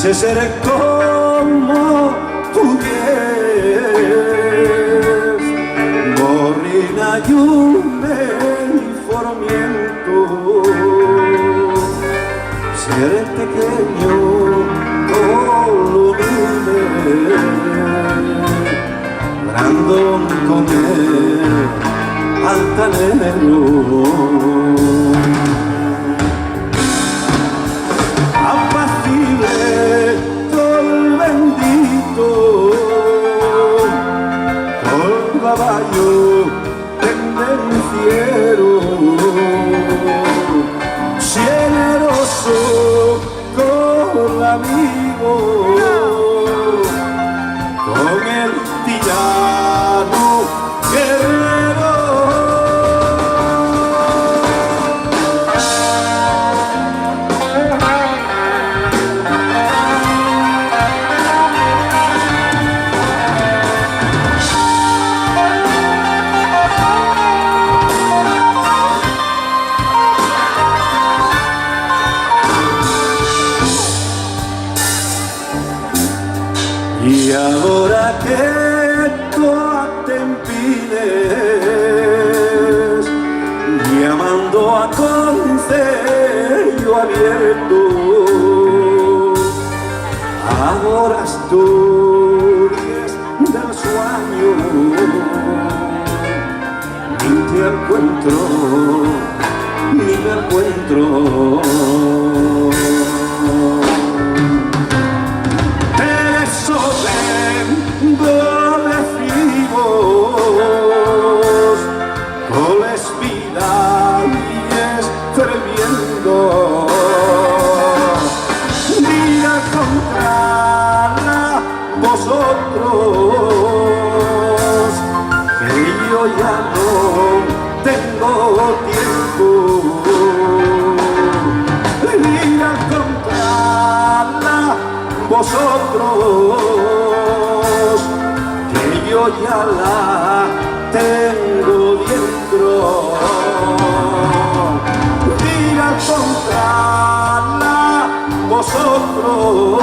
quise ser como tú quieres, morrina y un formiento, ser pequeño, colorine, grandón con el altanero. Caballo tendenciero, generoso con amigo, con el tirano guerrero. Y ahora que toda te empines, llamando a concello abierto, ahora historias del sueño, ni te encuentro, ni me encuentro. Con las espinalles ferviendo, mira contra vosotros, que yo ya no tengo tiempo. Mira contra vosotros, yo ya la tengo dentro. Mira contra vosotros,